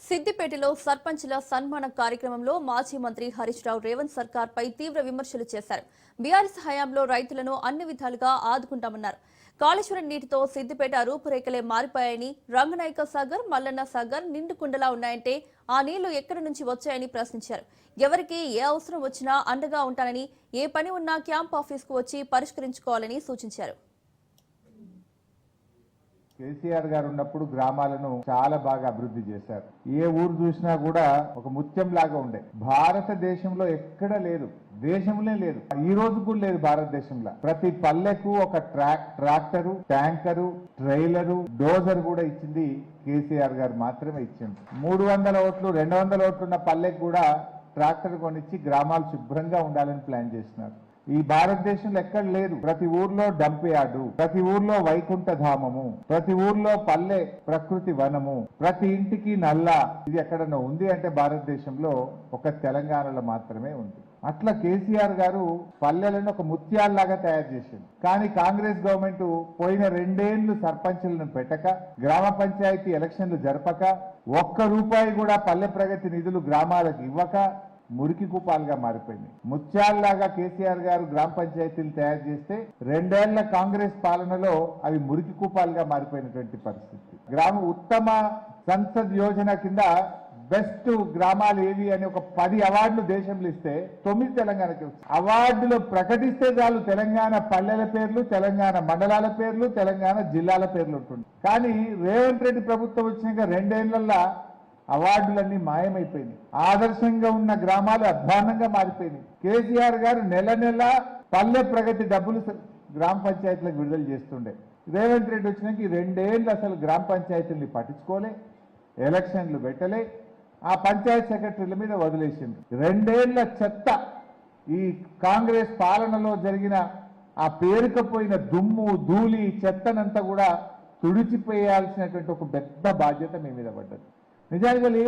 సిద్దిపేటలో సర్పంచ్ల సన్మాన కార్యక్రమంలో మాజీ మంత్రి హరీష్ రావు రేవంత్ సర్కార్ పై తీవ్ర విమర్శలు చేశారు. బీఆర్ఎస్ హయాంలో రైతులను అన్ని విధాలుగా ఆదుకుంటామన్నారు. కాళేశ్వరం నీటితో సిద్దిపేట రూపురేఖలే మారిపోయాయని, రంగనాయక సాగర్, మల్లన్న సాగర్ నిండుకుండలా ఉన్నాయంటే ఆ నీళ్లు ఎక్కడి నుంచి వచ్చాయని ప్రశ్నించారు. ఎవరికి ఏ అవసరం వచ్చినా అండగా ఉంటానని, ఏ పని ఉన్నా క్యాంప్ ఆఫీస్కు వచ్చి పరిష్కరించుకోవాలని సూచించారు. కేసీఆర్ గారు ఉన్నప్పుడు గ్రామాలను చాలా బాగా అభివృద్ధి చేశారు. ఏ ఊరు చూసినా కూడా ఒక ముత్యం లాగా ఉండే. భారతదేశంలో ఎక్కడ లేదు, దేశంలో లేదు, ఈ రోజు కూడా లేదు. భారతదేశంలో ప్రతి పల్లెకు ఒక ట్రాక్టరు, ట్యాంకరు, ట్రైలరు, డోజర్ కూడా ఇచ్చింది కేసీఆర్ గారు మాత్రమే ఇచ్చింది. 300 ఓట్లు 200 ఓట్లు ఉన్న పల్లెకు కూడా ట్రాక్టర్ కొనిచ్చి గ్రామాలు శుభ్రంగా ఉండాలని ప్లాన్ చేస్తున్నారు. ఈ భారతదేశంలో ఎక్కడ లేదు. ప్రతి ఊర్లో డంప్ యార్డు, ప్రతి ఊర్లో వైకుంఠ ధామము, ప్రతి ఊర్లో పల్లె ప్రకృతి వనము, ప్రతి ఇంటికి నల్ల. ఇది ఎక్కడన్నా ఉంది అంటే భారతదేశంలో ఒక తెలంగాణలో మాత్రమే ఉంది. అట్లా కేసీఆర్ గారు పల్లెలను ఒక ముత్యాల్లాగా తయారు చేసింది. కానీ కాంగ్రెస్ గవర్నమెంట్ పోయిన 2 ఏళ్లు సర్పంచులను పెట్టక, గ్రామ పంచాయతీ ఎలక్షన్లు జరపక, ₹1 కూడా పల్లె ప్రగతి నిధులు గ్రామాలకు ఇవ్వక మురికి కూపాలుగా మారిపోయింది. ముత్యాల్లాగా కేసీఆర్ గారు గ్రామ పంచాయతీలు తయారు చేస్తే 2 ఏళ్ల కాంగ్రెస్ పాలనలో అవి మురికి కూపాలుగా మారిపోయినటువంటి పరిస్థితి. ఉత్తమ సంసద్ యోజన కింద బెస్ట్ గ్రామాలు ఏవి అని ఒక 10 అవార్డులు దేశంలో ఇస్తే 9 తెలంగాణకి అవార్డులు ప్రకటిస్తే చాలు తెలంగాణ పల్లెల పేర్లు, తెలంగాణ మండలాల పేర్లు, తెలంగాణ జిల్లాల పేర్లు ఉంటుంది. కానీ రేవంత్ రెడ్డి ప్రభుత్వం వచ్చినాక 2 ఏళ్లలో అవార్డులన్నీ మాయమైపోయినాయి. ఆదర్శంగా ఉన్న గ్రామాలు అధ్వానంగా మారిపోయినాయి. కేసీఆర్ గారు నెల నెల పల్లె ప్రగతి డబ్బులు గ్రామ పంచాయతీలకు విడుదల చేస్తుండే. రేవంత్ రెడ్డి వచ్చినాక 2 ఏళ్ళు అసలు గ్రామ పంచాయతీల్ని పట్టించుకోలే, ఎలక్షన్లు పెట్టలే, ఆ పంచాయత్ సెక్రటరీల మీద వదిలేసింది. 2 ఏళ్ల చెత్త ఈ కాంగ్రెస్ పాలనలో జరిగిన ఆ పేరుకపోయిన దుమ్ము ధూళి చెత్తనంతా కూడా తుడిచిపోయాల్సినటువంటి ఒక పెద్ద బాధ్యత మీ మీద పడ్డది. నిజానికి వాళ్ళు